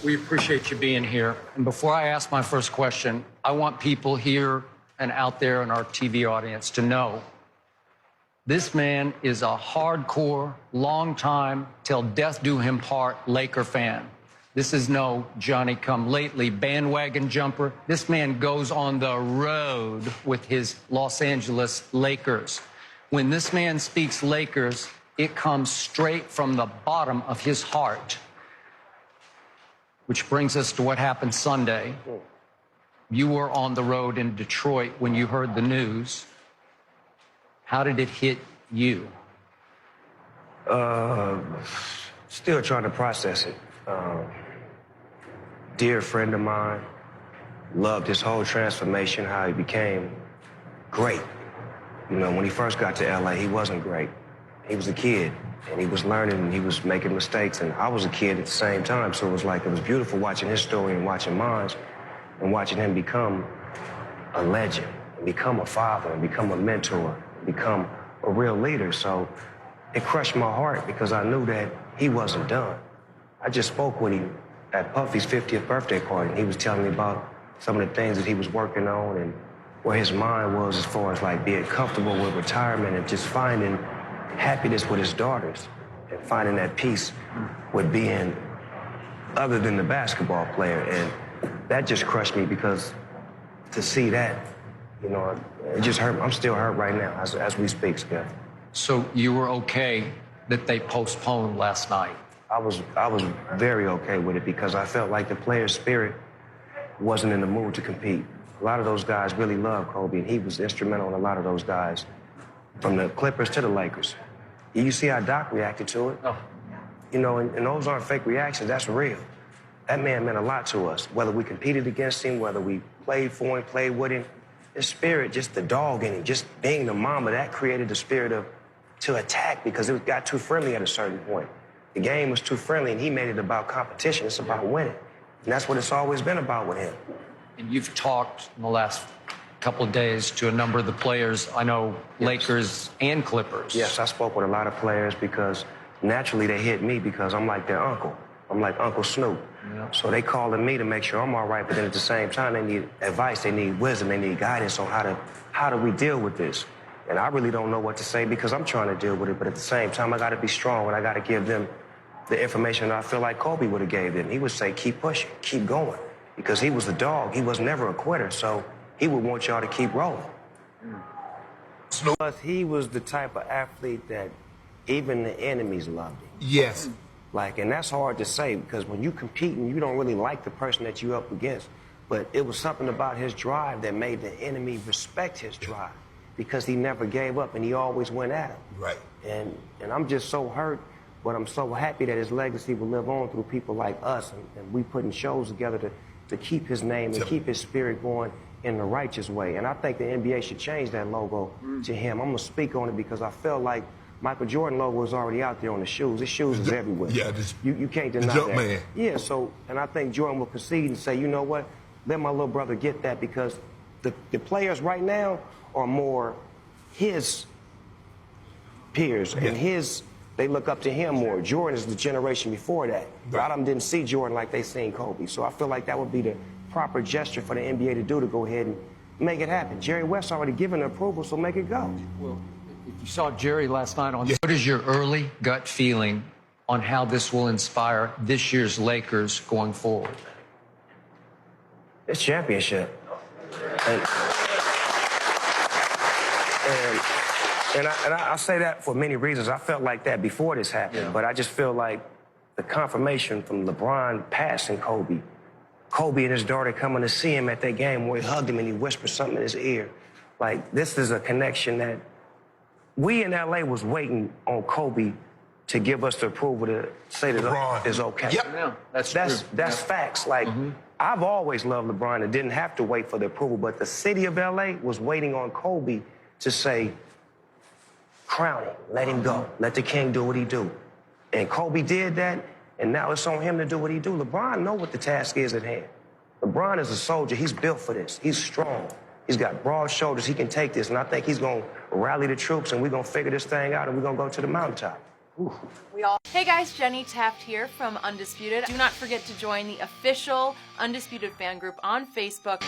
We appreciate you being here. And before I ask my first question, I want people here and out there in our TV audience to know this man is a hardcore, long-time, till death do him part Laker fan. This is no Johnny-come-lately bandwagon jumper. This man goes on the road with his Los Angeles Lakers. When this man speaks Lakers, it comes straight from the bottom of his heart. Which brings us to what happened Sunday. You were on the road in Detroit when you heard the news. How did it hit you? Still trying to process it. Dear friend of mine, loved his whole transformation, how he became great. You know, when he first got to LA, he wasn't great. He was a kid, and he was learning, and he was making mistakes, and I was a kid at the same time, so it was beautiful watching his story and watching mine, and watching him become a legend, and become a father, and become a mentor, and become a real leader. So it crushed my heart because I knew that he wasn't done. I just spoke with him at Puffy's 50th birthday party, and he was telling me about some of the things that he was working on and where his mind was as far as like being comfortable with retirement and just finding happiness with his daughters and finding that peace with being other than the basketball player. And that just crushed me because to see that, you know, it just hurt. I'm still hurt right now as we speak, Skip. So you were okay that they postponed last night? I was very okay with it because I felt like the player's spirit wasn't in the mood to compete. A lot of those guys really loved Kobe, and he was instrumental in a lot of those guys, from the Clippers to the Lakers. You see how Doc reacted to it? Oh. You know, and those aren't fake reactions, that's real. That man meant a lot to us, whether we competed against him, whether we played for him, played with him. His spirit, just the dog in him, just being the mama, that created the spirit to attack because it got too friendly at a certain point. The game was too friendly, and he made it about competition. It's about winning. And that's what it's always been about with him. And you've talked in the last couple of days to a number of the players, I know, yes. Lakers and Clippers. Yes, I spoke with a lot of players because naturally they hit me because I'm like their uncle. I'm like Uncle Snoop. Yeah. So they calling me to make sure I'm all right, but then at the same time, they need advice, they need wisdom, they need guidance on how do we deal with this. And I really don't know what to say because I'm trying to deal with it, but at the same time, I got to be strong and I got to give them the information that I feel like Kobe would have gave them. He would say, keep pushing, keep going, because he was the dog. He was never a quitter, so he would want y'all to keep rolling. Plus, he was the type of athlete that even the enemies loved him. Yes. Like, and that's hard to say because when you compete and you don't really like the person that you're up against, but it was something about his drive that made the enemy respect his drive because he never gave up and he always went at him. Right. And I'm just so hurt, but I'm so happy that his legacy will live on through people like us, and we putting shows together to keep his name and keep his spirit going in the righteous way. And I think the NBA should change that logo to him. I'm going to speak on it because I feel like Michael Jordan logo is already out there on the shoes. His shoes is everywhere. Yeah, you can't deny the jump that. Man. Yeah, so, and I think Jordan will concede and say, you know what, let my little brother get that because the players right now are more his peers and they look up to him more. Jordan is the generation before that. A lot of them didn't see Jordan like they seen Kobe. So I feel like that would be the proper gesture for the NBA to do to go ahead and make it happen. Jerry West already given the approval, so make it go. Well, if you saw Jerry last night on, what is your early gut feeling on how this will inspire this year's Lakers going forward? It's championship. And I say that for many reasons. I felt like that before this happened, but I just feel like the confirmation from LeBron passing Kobe and his daughter coming to see him at that game where he hugged him and he whispered something in his ear. Like, this is a connection that we in LA was waiting on Kobe to give us the approval to say that LeBron is okay. Yep. Yeah, that's facts. Like, I've always loved LeBron and didn't have to wait for the approval, but the city of LA was waiting on Kobe to say, crown him, let him go, let the king do what he do. And Kobe did that, and now it's on him to do what he do. LeBron know what the task is at hand. LeBron is a soldier. He's built for this. He's strong. He's got broad shoulders. He can take this, and I think he's going to rally the troops, and we're going to figure this thing out, and we're going to go to the mountaintop. Hey guys, Jenny Taft here from Undisputed. Do not forget to join the official Undisputed fan group on Facebook.